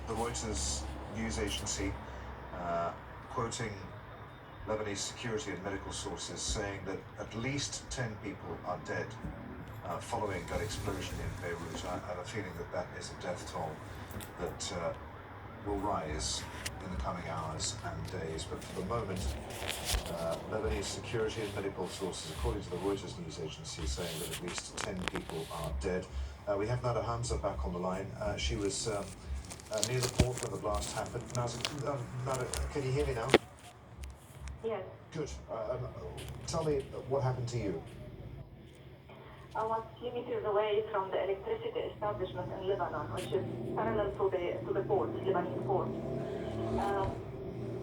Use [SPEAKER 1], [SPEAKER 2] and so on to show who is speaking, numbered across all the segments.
[SPEAKER 1] the Reuters news agency quoting Lebanese security and medical sources saying that at least 10 people are dead following that explosion in Beirut. I have a feeling that that is a death toll that will rise in the coming hours and days. But for the moment, Lebanese security and medical sources, according to the Reuters news agency, saying that at least 10 people are dead. We have Nada Hamza back on the line. She was near the port when the blast happened. Nada, can you hear me now?
[SPEAKER 2] Yes.
[SPEAKER 1] Good. Tell me what happened to you.
[SPEAKER 2] I was a few meters away from the electricity establishment in Lebanon, which is parallel to the port, Lebanese port.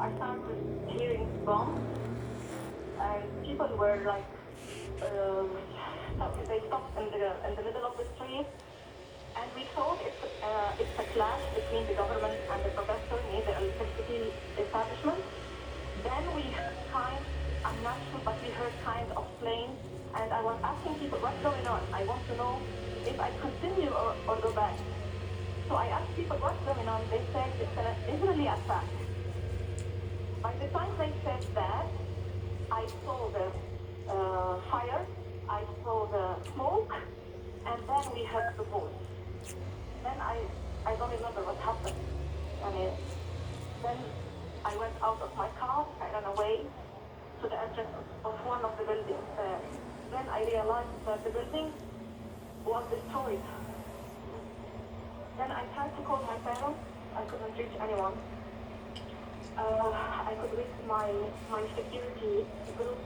[SPEAKER 2] I started hearing bombs, and people were like, they stopped in the middle of the street, and we thought it's a clash between the government and the protesters near the electricity establishment. Then we heard I'm not sure, but we heard kind of planes, and I was asking people what's going on. I want to know if I continue or go back. So I asked people what's going on. They said it's an Israeli attack. By the time they said that, I saw the fire, I saw the smoke, and then we heard the voice. Then I don't remember what happened. Then I went out of my car, I ran away to the entrance of one of the buildings there. Then I realized that the building was destroyed. Then I tried to call my parents, I couldn't reach anyone. I could reach my security group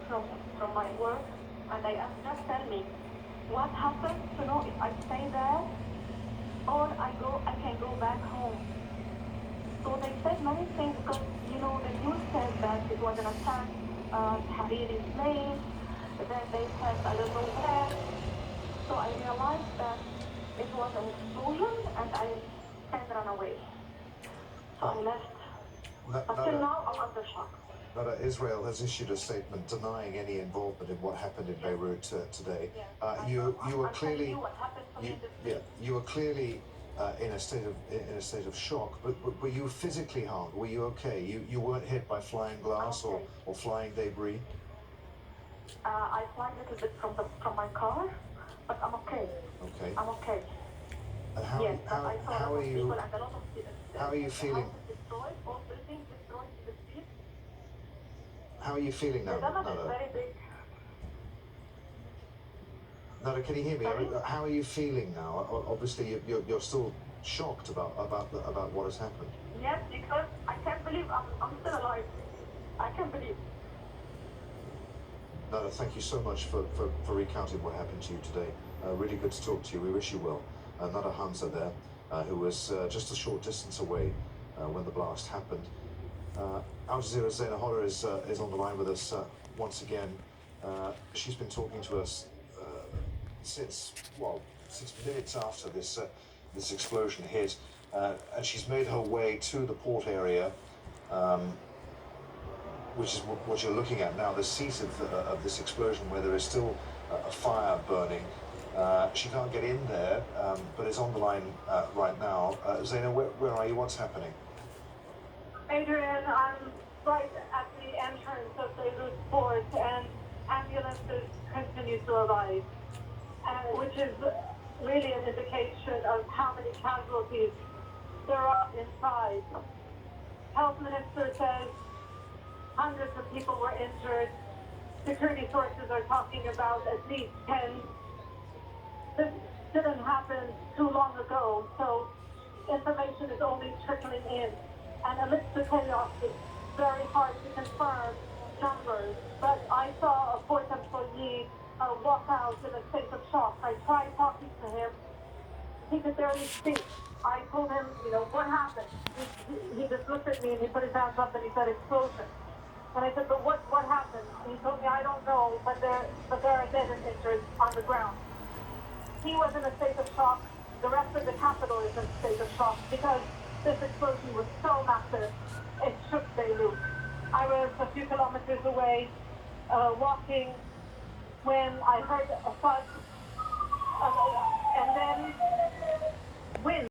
[SPEAKER 2] from my work, and I asked, just tell me what happened to know if I stay there or I can go back home. So they said many things because, the news said that it was an attack, Hariri's place, then they said I don't know where. So I realized that it was an explosion and I can run away. So I left. But till now I'm under shock.
[SPEAKER 1] Israel has issued a statement denying any involvement in what happened in Beirut today. You were clearly in a state of shock, but were you physically harmed? Were you okay? You weren't hit by flying glass or flying debris?
[SPEAKER 2] I fly a little bit from my car, but I'm okay.
[SPEAKER 1] Okay.
[SPEAKER 2] I'm okay.
[SPEAKER 1] And how are you feeling?
[SPEAKER 2] All buildings destroyed in the street.
[SPEAKER 1] How are you feeling now,
[SPEAKER 2] The damage is
[SPEAKER 1] Nada?
[SPEAKER 2] very big.
[SPEAKER 1] Nada, can you hear me?
[SPEAKER 2] Sorry?
[SPEAKER 1] How are you feeling now? Obviously, you're still shocked about what has happened.
[SPEAKER 2] Yes, because I can't believe I'm still alive. I can't believe.
[SPEAKER 1] Nada, thank you so much for recounting what happened to you today. Really good to talk to you. We wish you well. Nada Hamza there, who was just a short distance away when the blast happened. Aljazeera's Zaina Hodder is on the line with us once again. She's been talking to us since minutes after this explosion hit, and she's made her way to the port area, which is what you're looking at now, the seat of this explosion, where there is still a fire burning. She can't get in there, but is on the line right now. Zaina, where are you? What's happening?
[SPEAKER 3] Adrian, I'm right at the entrance of Beirut port, and ambulances continue to arrive, which is really an indication of how many casualties there are inside. Health Minister says hundreds of people were injured. Security sources are talking about at least 10. This didn't happen too long ago, so information is only trickling in. And amidst the chaos, it's very hard to confirm numbers. But I saw a port employee walk out in a state of shock. I tried talking to him. He could barely speak. I told him, what happened? He just looked at me and he put his hands up and he said, explosion. And I said, but what happened? And he told me, I don't know, but there are dead and injured on the ground. He was in a state of shock. The rest of the capital is in a state of shock because this explosion was so massive, it shook Beirut. I was a few kilometers away, walking, when I heard a thud, and then wind.